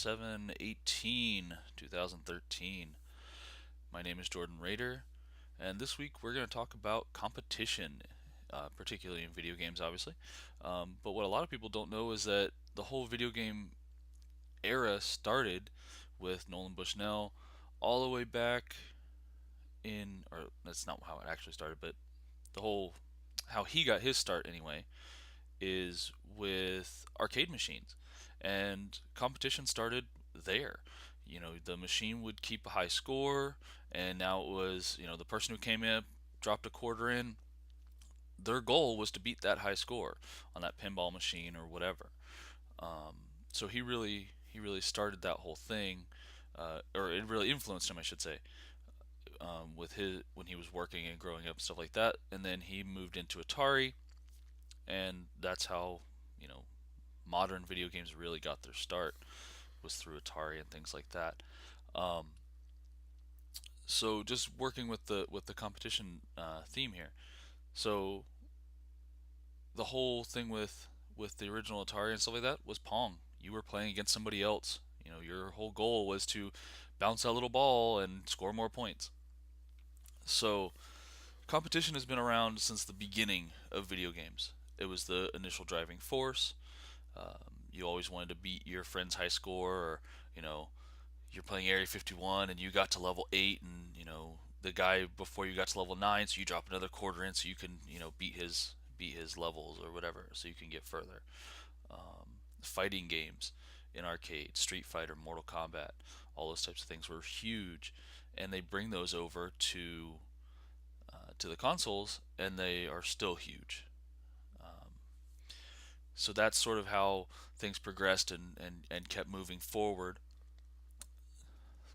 7/18, 2013. My name is Jordan Rader, and this week we're going to talk about competition, particularly in video games, obviously. But what a lot of people don't know is that the whole video game era started with Nolan Bushnell all the way back or that's not how it actually started, but the whole, how he got his start anyway, is with arcade machines. And competition started there. The machine would keep a high score, and now it was, the person who came in, dropped a quarter in, their goal was to beat that high score on that pinball machine or whatever. So he really started that whole thing, or it really influenced him, I should say, with his when he was working and growing up and stuff like that. And then he moved into Atari, and that's how modern video games really got their start, was through Atari and things like that. Um, so just working with the competition theme here. So the whole thing with the original Atari and stuff like that was Pong. You were playing against somebody else. Your whole goal was to bounce that little ball and score more points. So competition has been around since the beginning of video games. It was the initial driving force. You always wanted to beat your friend's high score, or you know, you're playing Area 51 and you got to level 8, and the guy before you got to level 9, so you drop another quarter in so you can beat his levels or whatever, so you can get further. Fighting games in arcade, Street Fighter, Mortal Kombat, all those types of things were huge, and they bring those over to the consoles, and they are still huge. So that's sort of how things progressed and kept moving forward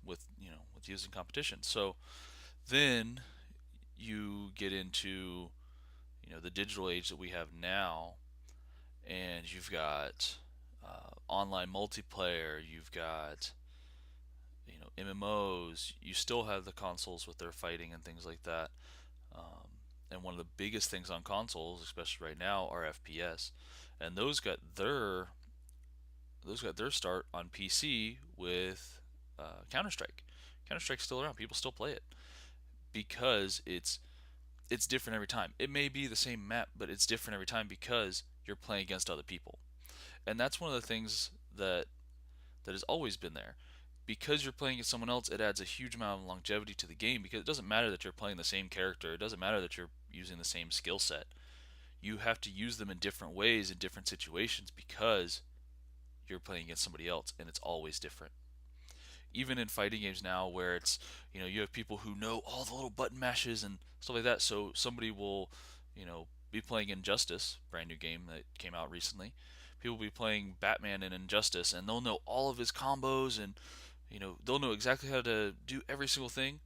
with using competition. So then you get into the digital age that we have now, and you've got online multiplayer, you've got MMOs. You still have the consoles with their fighting and things like that. And one of the biggest things on consoles, especially right now, are FPS, and those got their start on PC with Counter Strike. Counter Strike's still around. People still play it because it's different every time. It may be the same map, but it's different every time because you're playing against other people. And that's one of the things that has always been there. Because you're playing against someone else, it adds a huge amount of longevity to the game, because it doesn't matter that you're playing the same character, it doesn't matter that you're using the same skill set. You have to use them in different ways in different situations because you're playing against somebody else, and it's always different. Even in fighting games now, where it's you have people who know all the little button mashes and stuff like that. So somebody will be playing Injustice, brand new game that came out recently. People will be playing Batman in Injustice, and they'll know all of his combos, and they'll know exactly how to do every single thing.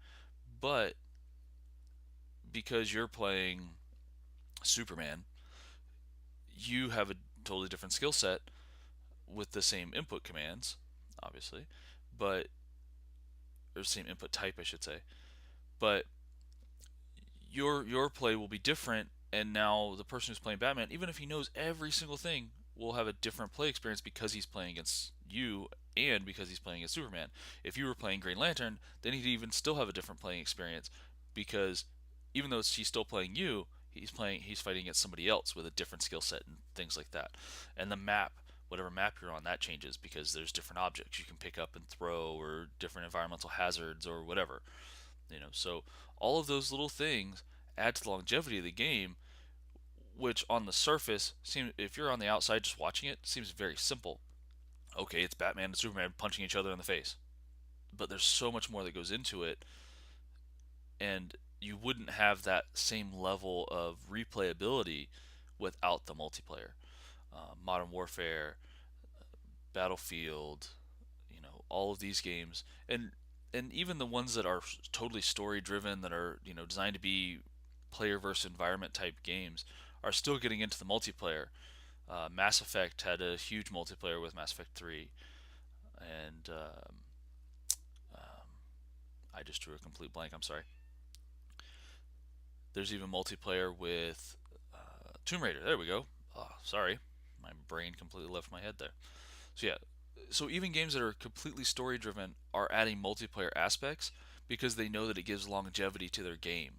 But because you're playing Superman, you have a totally different skill set with the same input commands, obviously, but or same input type, I should say. But your play will be different, and now the person who's playing Batman, even if he knows every single thing, will have a different play experience because he's playing against you and because he's playing against Superman. If you were playing Green Lantern, then he'd even still have a different playing experience, because even though he's still playing you, he's fighting against somebody else with a different skill set and things like that. And the map, whatever map you're on, that changes because there's different objects you can pick up and throw, or different environmental hazards or whatever. So all of those little things add to the longevity of the game, which on the surface seems, if you're on the outside just watching it, seems very simple. Okay, it's Batman and Superman punching each other in the face, but there's so much more that goes into it, and you wouldn't have that same level of replayability without the multiplayer. Modern Warfare, Battlefield, all of these games, and even the ones that are totally story driven, that are designed to be player versus environment type games, are still getting into the multiplayer. Mass Effect had a huge multiplayer with Mass Effect 3, and I just drew a complete blank. I'm sorry. There's even multiplayer with Tomb Raider. There we go. Oh, sorry, my brain completely left my head there. So yeah, So even games that are completely story driven are adding multiplayer aspects because they know that it gives longevity to their game.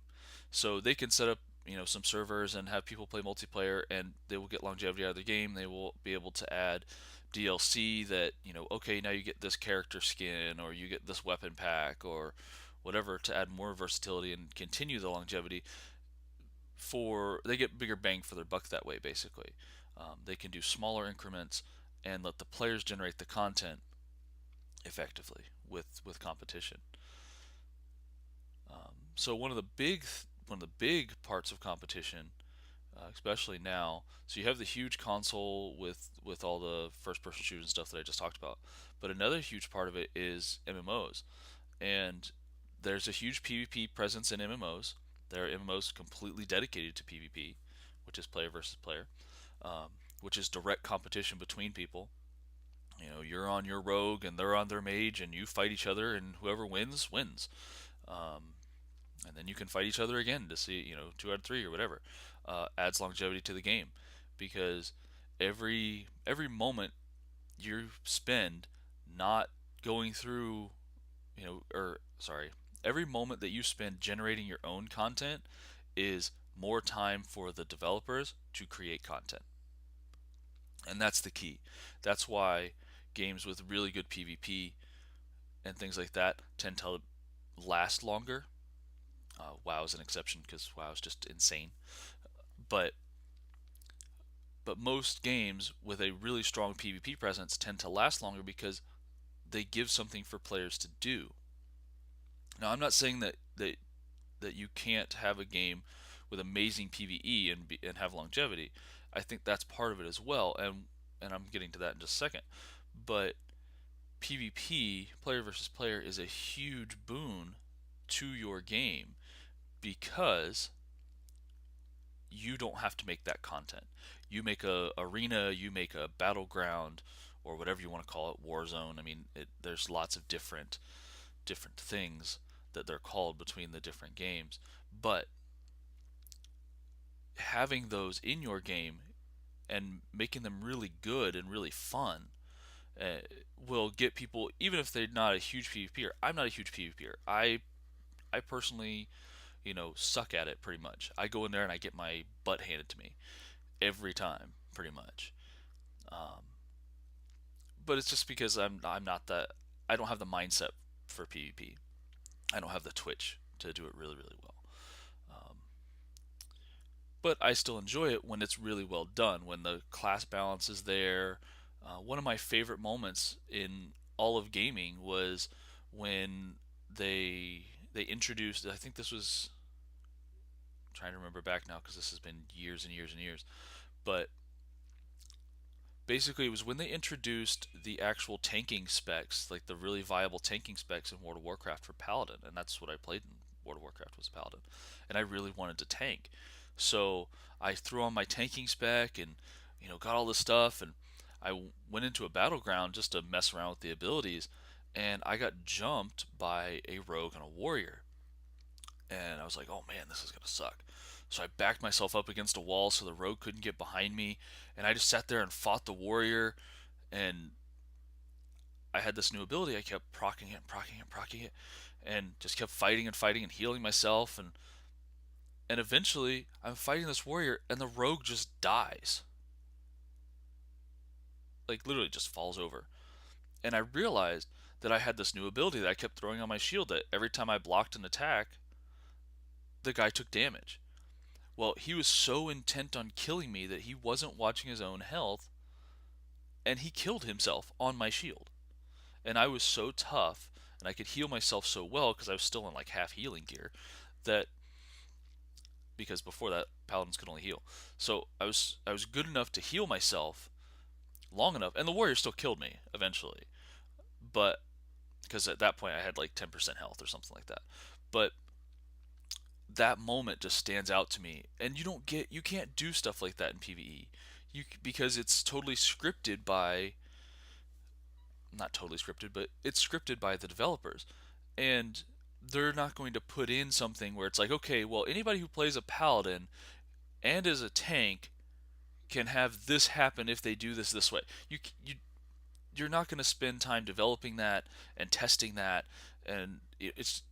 So they can set up, some servers and have people play multiplayer, and they will get longevity out of the game. They will be able to add DLC that, okay, now you get this character skin, or you get this weapon pack, or whatever, to add more versatility and continue the longevity. They get bigger bang for their buck that way, basically. They can do smaller increments and let the players generate the content effectively with competition. So one of the big parts of competition, especially now. So you have the huge console with all the first person shooting stuff that I just talked about, but another huge part of it is MMOs, and there's a huge PvP presence in MMOs. There are MMOs completely dedicated to PvP, which is player versus player, which is direct competition between people. You're on your rogue and they're on their mage, and you fight each other, and whoever wins wins. Um, and then you can fight each other again to see, 2 out of 3 or whatever. Adds longevity to the game because every moment you spend not going through, or sorry, every moment that you spend generating your own content is more time for the developers to create content. And that's the key. That's why games with really good PvP and things like that tend to last longer. WoW is an exception because WoW is just insane. But most games with a really strong PvP presence tend to last longer because they give something for players to do. Now, I'm not saying that you can't have a game with amazing PvE and have longevity. I think that's part of it as well, and I'm getting to that in just a second. But PvP, player versus player, is a huge boon to your game because you don't have to make that content. You make a arena, you make a battleground, or whatever you want to call it, Warzone. I mean, there's lots of different things that they're called between the different games, but having those in your game and making them really good and really fun uh, will get people, even if they're not a huge PvPer. I'm not a huge PvPer. I personally, suck at it pretty much. I go in there and I get my butt handed to me every time, pretty much. Um, but it's just because I'm not that. I don't have the mindset for PvP. I don't have the twitch to do it really really well. Um, but I still enjoy it when it's really well done. When the class balance is there. One of my favorite moments in all of gaming was when they introduced. I think this was, I'm trying to remember back now because this has been years and years and years. But basically, it was when they introduced the actual tanking specs, like the really viable tanking specs in World of Warcraft for Paladin, and that's what I played in World of Warcraft, was Paladin, and I really wanted to tank. So I threw on my tanking spec and got all this stuff, and I went into a battleground just to mess around with the abilities, and I got jumped by a rogue and a warrior, and I was like, oh man, this is gonna suck. So I backed myself up against a wall so the rogue couldn't get behind me, and I just sat there and fought the warrior. And I had this new ability. I kept procking it and procking it and procking it, and just kept fighting and fighting and healing myself. And eventually, I'm fighting this warrior, and the rogue just dies, like literally just falls over. And I realized that I had this new ability that I kept throwing on my shield. That every time I blocked an attack, the guy took damage. Well, he was so intent on killing me that he wasn't watching his own health, and he killed himself on my shield. And I was so tough, and I could heal myself so well because I was still in like half healing gear, that because before that paladins could only heal. So I was good enough to heal myself long enough, and the warrior still killed me eventually, but because at that point I had like 10% health or something like that. But that moment just stands out to me, and you can't do stuff like that in PvE. Because it's totally scripted by, not totally scripted, but it's scripted by the developers, and they're not going to put in something where it's like, okay, well, anybody who plays a paladin and is a tank can have this happen if they do this way. You you're not going to spend time developing that and testing that, and it's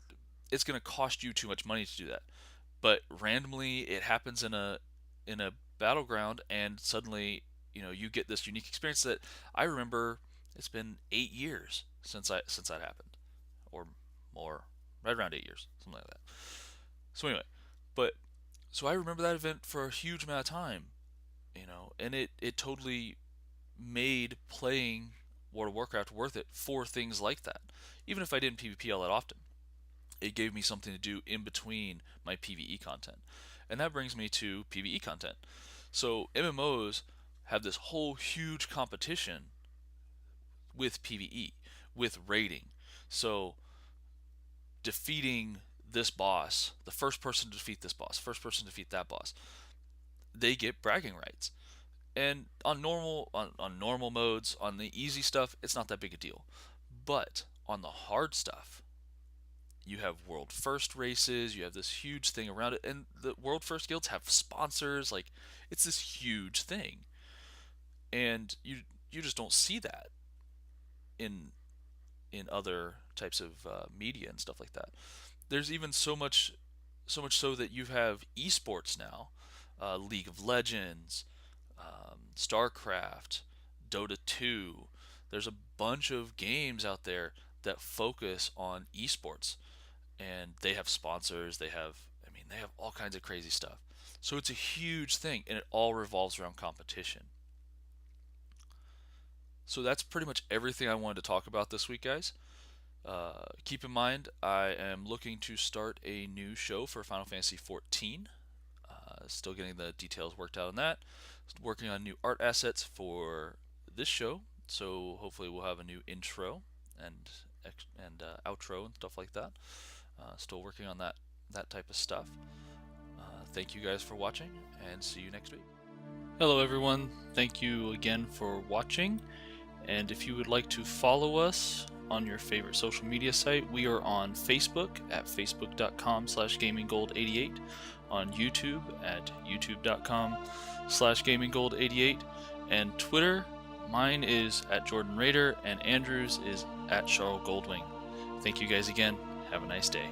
going to cost you too much money to do that. But randomly it happens in a battleground, and suddenly you get this unique experience that I remember. It's been 8 years since that happened, or more, right around 8 years, something like that. So anyway, but so I remember that event for a huge amount of time, and it totally made playing World of Warcraft worth it for things like that. Even if I didn't PvP all that often, it gave me something to do in between my PvE content. And that brings me to PvE content. So MMOs have this whole huge competition with PvE, with raiding. So defeating this boss, the first person to defeat this boss, first person to defeat that boss, they get bragging rights. And on normal modes, on the easy stuff, it's not that big a deal. But on the hard stuff, you have world first races, you have this huge thing around it, and the world first guilds have sponsors. Like, it's this huge thing, and you just don't see that in other types of media and stuff like that. There's even so much so that you have esports now, League of Legends, StarCraft, Dota 2. There's a bunch of games out there that focus on esports, and they have sponsors. They have all kinds of crazy stuff. So it's a huge thing, and it all revolves around competition. So that's pretty much everything I wanted to talk about this week, guys. Keep in mind, I am looking to start a new show for Final Fantasy XIV. Still getting the details worked out on that. Working on new art assets for this show, so hopefully we'll have a new intro and outro and stuff like that. Still working on that type of stuff. Thank you guys for watching, and see you next week. Hello everyone, thank you again for watching, and if you would like to follow us on your favorite social media site, we are on Facebook at facebook.com/gaminggold88, on YouTube at youtube.com/gaminggold88, and Twitter, mine is at Jordan Raider, and Andrew's is at Charles Goldwing. Thank you guys again. Have a nice day.